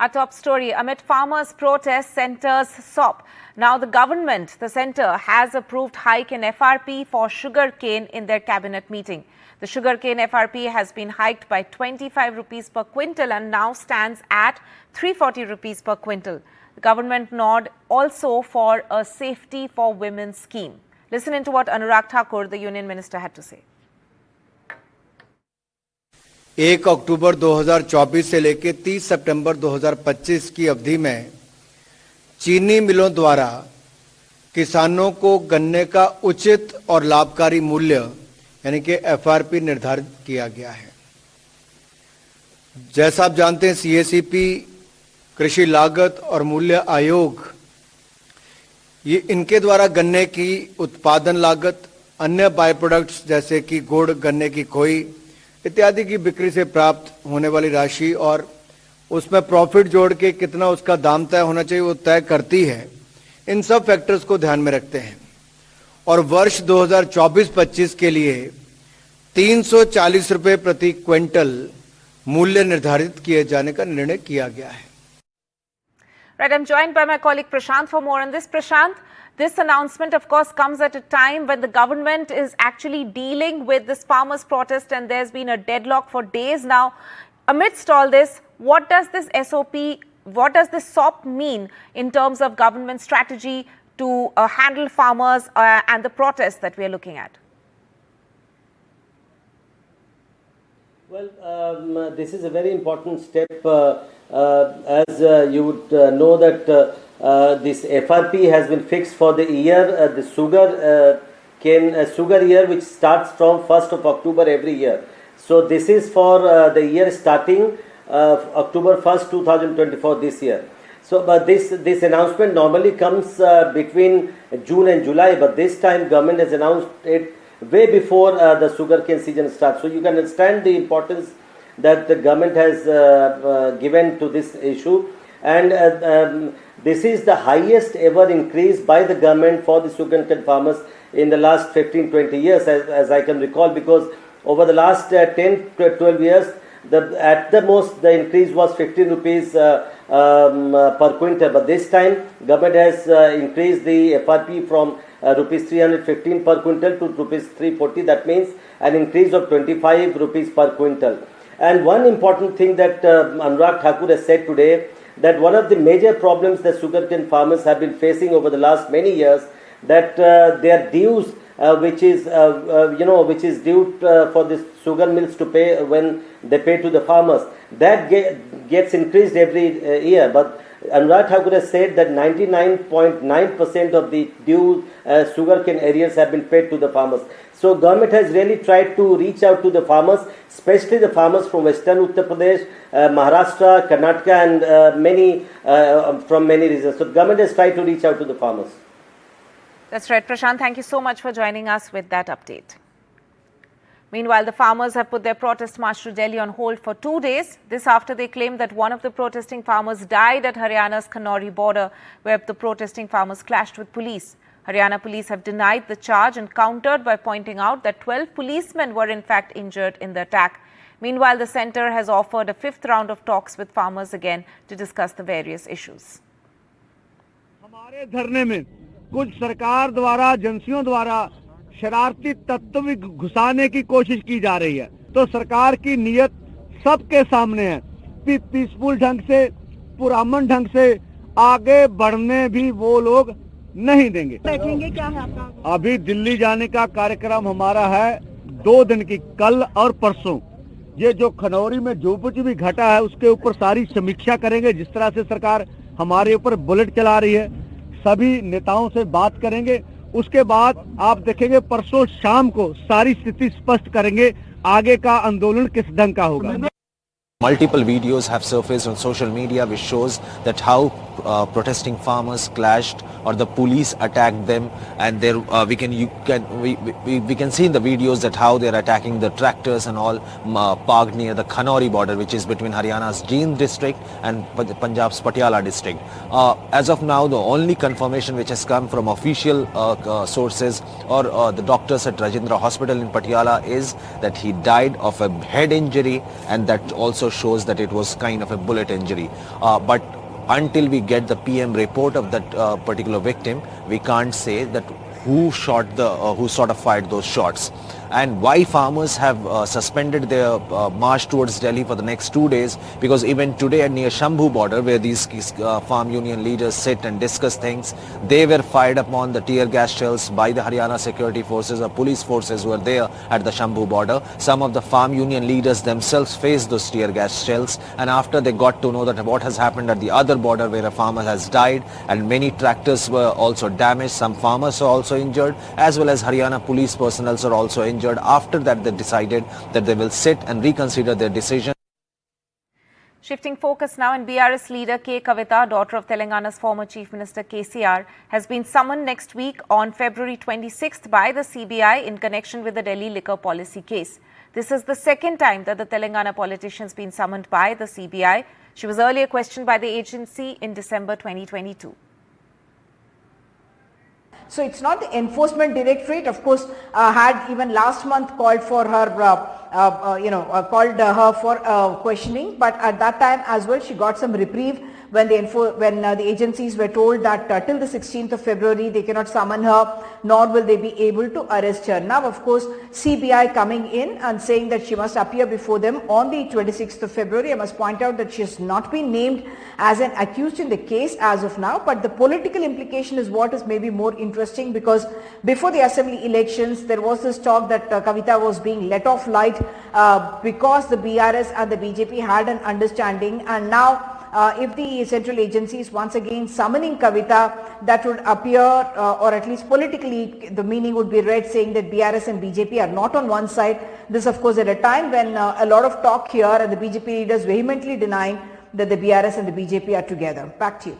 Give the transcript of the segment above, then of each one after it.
Our top story, amid farmers' protests, centers SOP. Now the government, the centre, has approved hike in FRP for sugarcane in their cabinet meeting. The sugarcane FRP has been hiked by 25 rupees per quintal and now stands at 340 rupees per quintal. The government nod also for a safety for women scheme. Listen into what Anurag Thakur, the union minister, had to say. 1 अक्टूबर 2024 से लेकर 30 सितंबर 2025 की अवधि में चीनी मिलों द्वारा किसानों को गन्ने का उचित और लाभकारी मूल्य यानी कि एफआरपी निर्धारित किया गया है। जैसा आप जानते हैं, सीएसीपी, कृषि लागत और मूल्य आयोग, ये इनके द्वारा गन्ने की उत्पादन लागत, अन्य बाय प्रोडक्ट्स जैसे कि गुड़, गन्ने की खोई इत्यादि की बिक्री से प्राप्त होने वाली राशि और उसमें प्रॉफिट जोड़ के कितना उसका दाम तय होना चाहिए वो तय करती है। इन सब फैक्टर्स को ध्यान में रखते हैं और वर्ष 2024-25 के लिए 340 रुपए प्रति क्विंटल मूल्य निर्धारित किए जाने का निर्णय किया गया है। Right, I'm joined by my colleague Prashant for more on this. Prashant, this announcement, of course, comes at a time when the government is actually dealing with this farmers' protest and there's been a deadlock for days now. Amidst all this, what does this SOP, what does this SOP mean in terms of government strategy to handle farmers and the protests that we are looking at? Well, this is a very important step as you would know that this FRP has been fixed for the year, the sugar year which starts from 1st of October every year. So this is for the year starting October 1st, 2024 this year. So but this announcement normally comes between June and July, but this time government has announced it way before the sugarcane season starts. So you can understand the importance that the government has given to this issue, and this is the highest ever increase by the government for the sugarcane farmers in the last 15-20 years as I can recall, because over the last 10 to 12 years at the most the increase was 15 rupees per quintal, but this time government has increased the FRP from rupees 315 per quintal to rupees 340. That means an increase of 25 rupees per quintal. And one important thing that Anurag Thakur has said today, that one of the major problems that sugarcane farmers have been facing over the last many years, that their dues which is due for the sugar mills to pay when they pay to the farmers, that gets increased every year. But Anurag Thakur has said that 99.9% of the due sugarcane arrears have been paid to the farmers. So government has really tried to reach out to the farmers, especially the farmers from Western Uttar Pradesh, Maharashtra, Karnataka, and many from many regions. So government has tried to reach out to the farmers. That's right, Prashant. Thank you so much for joining us with that update. Meanwhile, the farmers have put their protest march to Delhi on hold for 2 days. This after they claimed that one of the protesting farmers died at Haryana's Kanori border, where the protesting farmers clashed with police. Haryana police have denied the charge and countered by pointing out that 12 policemen were in fact injured in the attack. Meanwhile, the centre has offered a 5th round of talks with farmers again to discuss the various issues. हमारे धरने में कुछ सरकार द्वारा, एजेंसियों द्वारा शरारती तत्व भी घुसाने की कोशिश की जा रही है, तो सरकार की नीयत सबके सामने है। पीसफुल ढंग से, पुरअमन ढंग से आगे बढ़ने भी वो लोग नहीं देंगे। बैठेंगे क्या है आपका? अभी दिल्ली जाने का कार्यक्रम हमारा है 2 दिन की, कल और परसों। ये जो खनौरी में जो कुछ भी घटा है उसके ऊपर सारी समीक्षा करेंगे। जिस तरह से सरकार हमारे ऊपर बुलेट चला रही है, सभी नेताओं से बात करेंगे। उसके बाद आप देखेंगे परसों शाम को सारी स्थिति स्पष्ट करेंगे, आगे का आंदोलन किस ढंग का होगा। Multiple videos have surfaced on social media which shows that how protesting farmers clashed or the police attacked them, and there we can see in the videos that how they are attacking the tractors and all parked near the Kanori border, which is between Haryana's Jind district and Punjab's Patiala district. As of now, the only confirmation which has come from official sources or the doctors at Rajendra Hospital in Patiala is that he died of a head injury, and that also shows that it was kind of a bullet injury. But until we get the PM report of that particular victim, we can't say that who sort of fired those shots. And why farmers have suspended their march towards Delhi for the next 2 days, because even today near Shambhu border, where these farm union leaders sit and discuss things, they were fired upon the tear gas shells by the Haryana security forces or police forces who were there at the Shambhu border. Some of the farm union leaders themselves faced those tear gas shells, and after they got to know that what has happened at the other border where a farmer has died and many tractors were also damaged, some farmers are also injured, as well as Haryana police personnel are also injured. After that, they decided that they will sit and reconsider their decision. Shifting focus now, in BRS leader K. Kavita, daughter of Telangana's former Chief Minister KCR, has been summoned next week on February 26th by the CBI in connection with the Delhi liquor policy case. This is the second time that the Telangana politician has been summoned by the CBI. She was earlier questioned by the agency in December 2022. So it's not the enforcement directorate, of course, had even last month called for her, called her for questioning, but at that time as well she got some reprieve when the agencies were told that till the 16th of February they cannot summon her, nor will they be able to arrest her. Now, of course, CBI coming in and saying that she must appear before them on the 26th of February. I must point out that she has not been named as an accused in the case as of now, but the political implication is what is maybe more interesting, because before the assembly elections there was this talk that Kavita was being let off light because the BRS and the BJP had an understanding, and now if the central agencies once again summoning Kavita, that would appear, or at least politically the meaning would be read saying that BRS and BJP are not on one side. This of course at a time when a lot of talk here and the BJP leaders vehemently denying that the BRS and the BJP are together. Back to you.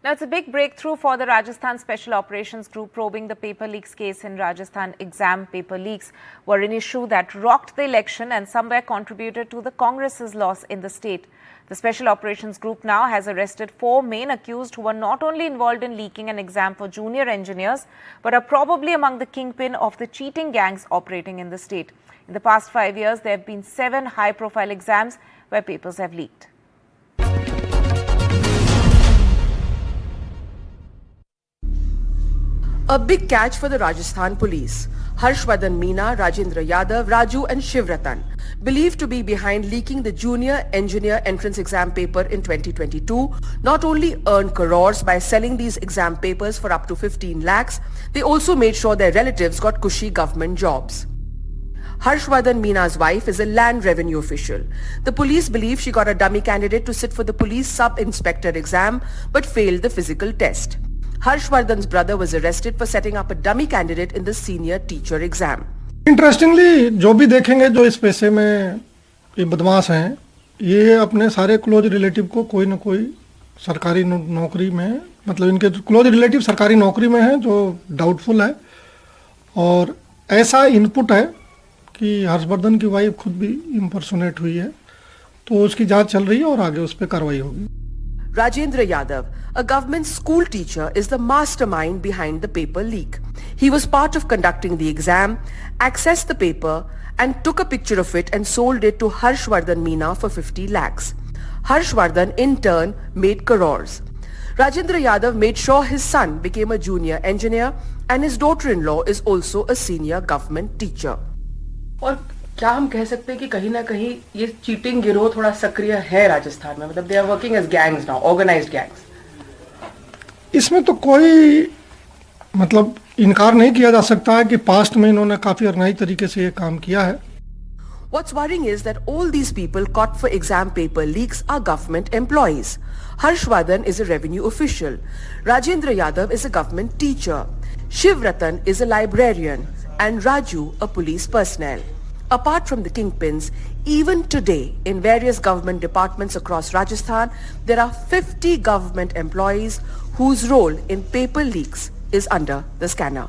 Now, it's a big breakthrough for the Rajasthan Special Operations Group probing the paper leaks case. In Rajasthan, exam paper leaks were an issue that rocked the election and somewhere contributed to the Congress's loss in the state. The Special Operations Group now has arrested 4 main accused who were not only involved in leaking an exam for junior engineers, but are probably among the kingpin of the cheating gangs operating in the state. In the past 5 years, there have been 7 high-profile exams where papers have leaked. A big catch for the Rajasthan police. Harshvardhan Meena, Rajendra Yadav, Raju and Shivratan, believed to be behind leaking the junior engineer entrance exam paper in 2022, not only earned crores by selling these exam papers for up to 15 lakhs, they also made sure their relatives got cushy government jobs. Harshvardhan Meena's wife is a land revenue official. The police believe she got a dummy candidate to sit for the police sub-inspector exam but failed the physical test. Harshvardhan's brother was arrested for setting up a dummy candidate in the senior teacher exam. Interestingly जो भी देखेंगे जो इस पेशे में ये बदमाश हैं, ये अपने सारे क्लोज रिलेटिव को कोई ना कोई सरकारी नौकरी में, मतलब इनके क्लोज रिलेटिव सरकारी नौकरी में हैं जो डाउटफुल है, और ऐसा इनपुट है कि हर्षवर्धन की वाइफ खुद भी इम्पर्सोनेट हुई है, तो उसकी जांच चल रही है और आगे उस पर कार्रवाई होगी. Rajendra Yadav, a government school teacher, is the mastermind behind the paper leak. He was part of conducting the exam, accessed the paper and took a picture of it and sold it to Harshvardhan Meena for 50 lakhs. Harshvardhan in turn made crores. Rajendra Yadav made sure his son became a junior engineer and his daughter-in-law is also a senior government teacher. और क्या हम कह सकते हैं कि कहीं ना कहीं ये चीटिंग गिरोह थोड़ा सक्रिय है राजस्थान में, मतलब they are working as gangs now, organised gangs? इसमें तो कोई मतलब इनकार नहीं किया जा सकता है कि पास्ट में इन्होंने काफी ऑर्गेनाइज तरीके से ये काम किया है. What's worrying is that all these people caught for exam paper leaks are government employees. Harshvardhan is a revenue official. Rajendra Yadav is a government teacher. Shivratan is a librarian and Raju a police personnel. Apart from the kingpins, even today in various government departments across Rajasthan, there are 50 government employees whose role in paper leaks is under the scanner.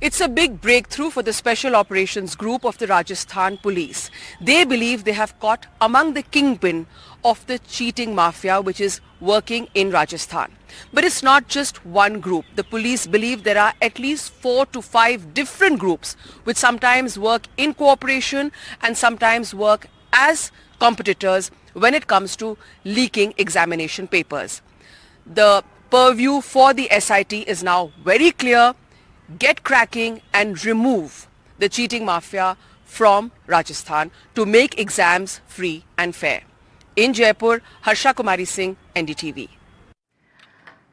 It's a big breakthrough for the Special Operations Group of the Rajasthan Police. They believe they have caught among the kingpin of the cheating mafia which is working in Rajasthan. But it's not just one group. The police believe there are at least 4 to 5 different groups which sometimes work in cooperation and sometimes work as competitors when it comes to leaking examination papers. The purview for the SIT is now very clear. Get cracking and remove the cheating mafia from Rajasthan to make exams free and fair. In Jaipur, Harsha Kumari Singh, NDTV.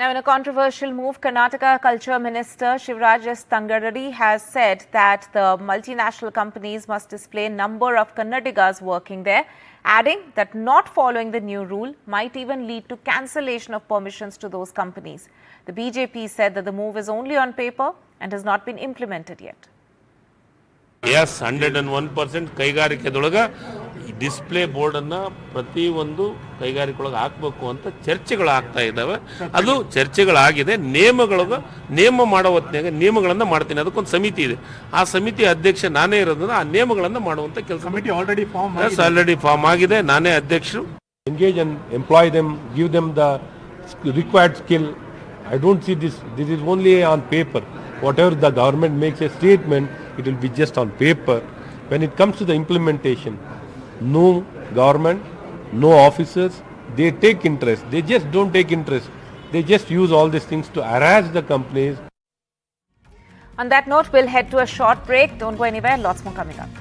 Now, in a controversial move, Karnataka Culture Minister Shivraj S. Tangadari has said that the multinational companies must display number of Kannadigas working there, adding that not following the new rule might even lead to cancellation of permissions to those companies. The BJP said that the move is only on paper and has not been implemented yet. Yes, 101% ಕೈಗಾರಿಕೆದೊಳಗ display board ಅನ್ನ ಪ್ರತಿ ಒಂದು ಕೈಗಾರಿಕೆಯೊಳಗೆ ಹಾಕಬೇಕು ಅಂತ ಚರ್ಚೆಗಳು ಆಗ್ತಾ ಇದ್ದಾವೆ. ಅದು ಚರ್ಚೆಗಳಾಗಿದೆ. ನೇಮ ಮಾಡೋ ಹೊತ್ತಿನಾಗ ನಿಯಮಗಳನ್ನು ಮಾಡ್ತೀನಿ. ಅದಕ್ಕೊಂದು ಸಮಿತಿ ಇದೆ. ಆ ಸಮಿತಿ ಅಧ್ಯಕ್ಷ ನಾನೇ ಇರೋದ್ರಿಂದ ಆ ನಿಯಮಗಳನ್ನು ಮಾಡುವಂತ ಕೆಲಸ ಸಮಿತಿ ಆಲ್ರೆಡಿ ಫಾರ್ಮ್ ಆಗಿದೆ. ನಾನೇ ಅಧ್ಯಕ್ಷರು. Engage and employ them, give them the required skill. I don't see this is only on paper. Whatever the government makes a statement, it will be just on paper. When it comes to the implementation, no government, no officers, they take interest. They just don't take interest. They just use all these things to harass the companies. On that note, we'll head to a short break. Don't go anywhere. Lots more coming up.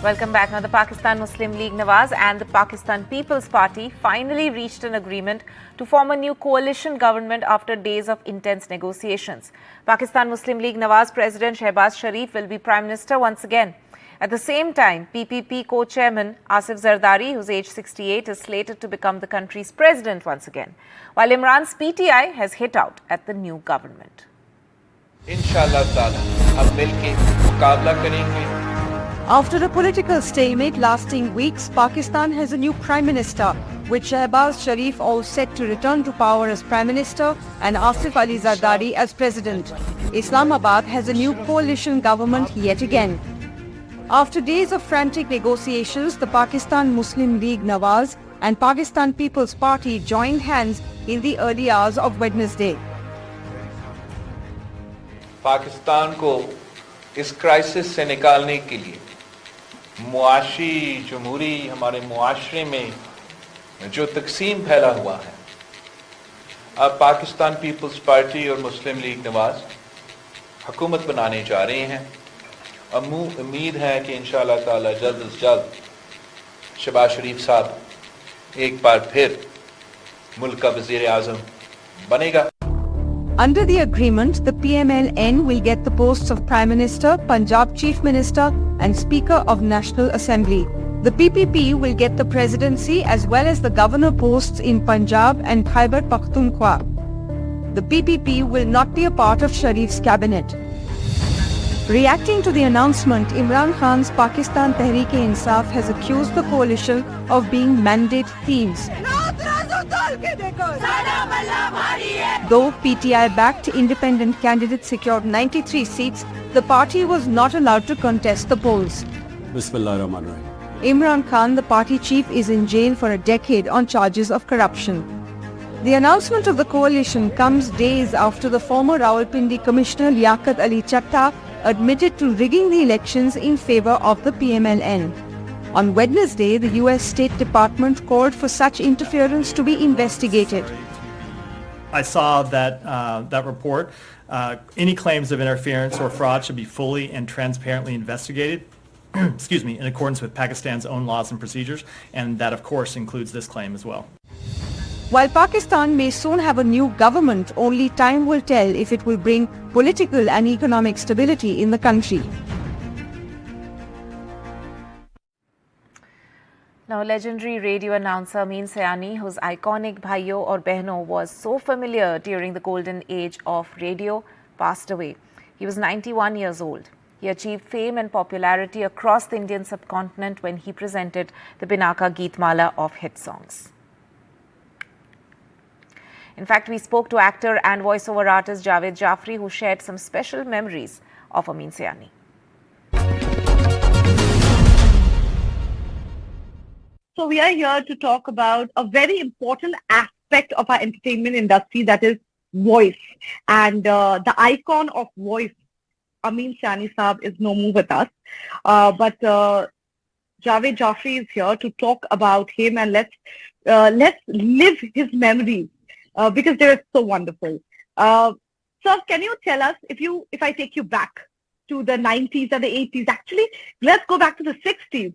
Welcome back. Now, the Pakistan Muslim League Nawaz and the Pakistan People's Party finally reached an agreement to form a new coalition government after days of intense negotiations. Pakistan Muslim League Nawaz President Shehbaz Sharif will be Prime Minister once again. At the same time, PPP co-chairman Asif Zardari, who's aged 68, is slated to become the country's president once again, while Imran's PTI has hit out at the new government. Inshallah Taala, hum milke mukabla karenge. After a political stalemate lasting weeks, Pakistan has a new Prime Minister, with Shehbaz Sharif all set to return to power as Prime Minister and Asif Ali Zardari as President. Islamabad has a new coalition government yet again. After days of frantic negotiations, the Pakistan Muslim League Nawaz and Pakistan People's Party joined hands in the early hours of Wednesday. Pakistan को इस crisis से निकालने के लिए मुआशी जमहूरी हमारे मुआशरे में जो तकसीम फैला हुआ है, अब पाकिस्तान पीपल्स पार्टी और मुस्लिम लीग नवाज हुकूमत बनाने जा रहे हैं। अब उम्मीद है कि इंशाअल्लाह ताला जल्द से जल्द शहबाज शरीफ साहब एक बार फिर मुल्क का वज़ीर आज़म बनेगा। Under the agreement, the PMLN will get the posts of Prime Minister, Punjab Chief Minister and Speaker of National Assembly. The PPP will get the presidency as well as the governor posts in Punjab and Khyber Pakhtunkhwa. The PPP will not be a part of Sharif's cabinet. Reacting to the announcement, Imran Khan's Pakistan Tehreek-e-Insaf has accused the coalition of being mandate thieves. Though PTI-backed independent candidates secured 93 seats, the party was not allowed to contest the polls. Imran Khan, the party chief, is in jail for a decade on charges of corruption. The announcement of the coalition comes days after the former Rawalpindi Commissioner Liaquat Ali Chatta admitted to rigging the elections in favor of the PMLN. On Wednesday, the US State Department called for such interference to be investigated. I saw that report. Any claims of interference or fraud should be fully and transparently investigated, in accordance with Pakistan's own laws and procedures, and that of course includes this claim as well. While Pakistan may soon have a new government, only time will tell if it will bring political and economic stability in the country. Now, legendary radio announcer Amin Sayani, whose iconic Bhaiyo aur Behno was so familiar during the golden age of radio, passed away. He was 91 years old. He achieved fame and popularity across the Indian subcontinent when he presented the Binaka Geetmala of hit songs. In fact, we spoke to actor and voiceover artist Javed Jafri, who shared some special memories of Amin Sayani. So we are here to talk about a very important aspect of our entertainment industry, that is voice, and the icon of voice, Amin Sayani Saab, is no more with us. But Javed Jaffrey is here to talk about him, and let's live his memories because they are so wonderful. Sir, can you tell us, if I take you back to the 90s and the 80s, actually, let's go back to the 60s.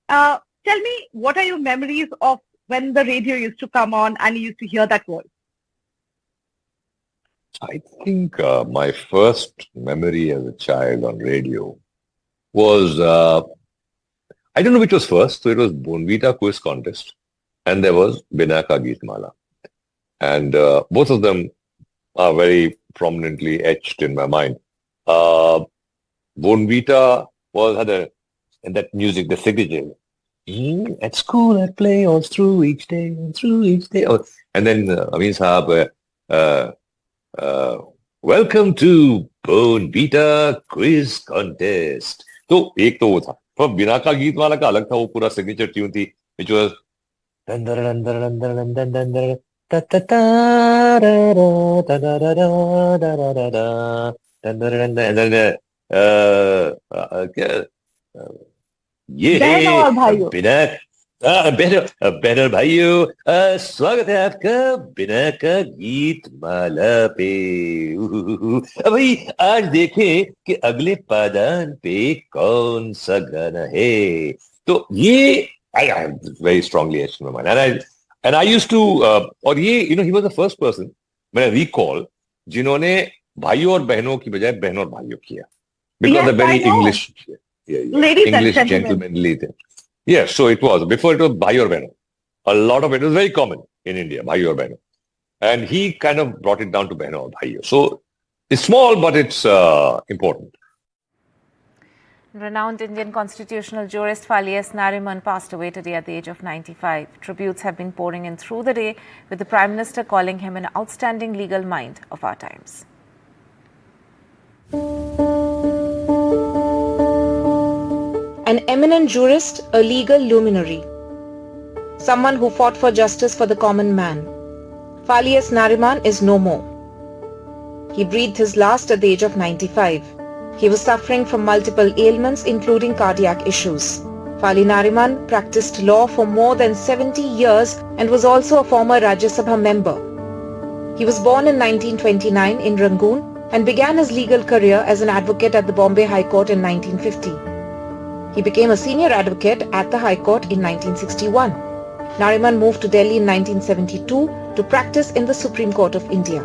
Tell me, what are your memories of when the radio used to come on and you used to hear that voice? I think my first memory as a child on radio was, I don't know which was first, so it was Bonvita quiz contest and there was Bina Ka Geet Mala. And both of them are very prominently etched in my mind. Bonvita had that music, the signature. At school, I'd play all through each day. Oh, and then Amin Saab, welcome to Bonvita quiz contest. तो एक तो वो था, पर बिना का गीत वाला का अलग था, वो पूरा सिग्नेचर ट्यून थी, which was and then ये बिना भाइयों, स्वागत है आपका बिना का गीत माला पे। भाई आज देखें कि अगले पादान पे कौन सा गाना है। तो ये I very strongly etched in my mind, and I used to और ये he was the first person when I recall जिन्होंने भाइयों और बहनों की बजाय बहनों और भाइयों किया, because the very English English gentlemanly thing. Yes, so it was. Before it was bhai aur behno. A lot of it was very common in India, bhai aur behno. And he kind of brought it down to behno aur bhaiyo. So it's small, but it's important. Renowned Indian constitutional jurist Fali S. Nariman passed away today at the age of 95. Tributes have been pouring in through the day, with the Prime Minister calling him an outstanding legal mind of our times. An eminent jurist, a legal luminary, someone who fought for justice for the common man. Fali S. Nariman is no more. He breathed his last at the age of 95. He was suffering from multiple ailments, including cardiac issues. Fali Nariman practiced law for more than 70 years and was also a former Rajya Sabha member. He was born in 1929 in Rangoon and began his legal career as an advocate at the Bombay High Court in 1950. He became a senior advocate at the High Court in 1961. Nariman moved to Delhi in 1972 to practice in the Supreme Court of India.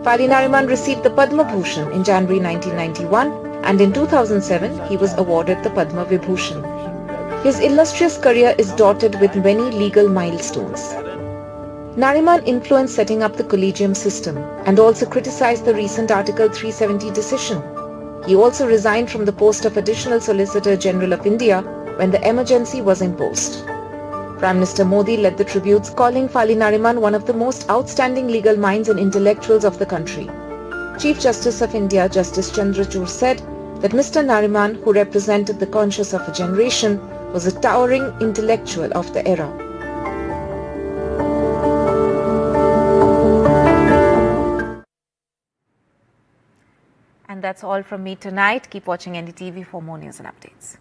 Fali Nariman received the Padma Bhushan in January 1991, and in 2007 he was awarded the Padma Vibhushan. His illustrious career is dotted with many legal milestones. Nariman influenced setting up the collegium system and also criticized the recent Article 370 decision. He also resigned from the post of Additional Solicitor General of India when the emergency was imposed. Prime Minister Modi led the tributes, calling Fali Nariman one of the most outstanding legal minds and intellectuals of the country. Chief Justice of India, Justice Chandrachud, said that Mr. Nariman, who represented the conscience of a generation, was a towering intellectual of the era. And that's all from me tonight. Keep watching NDTV for more news and updates.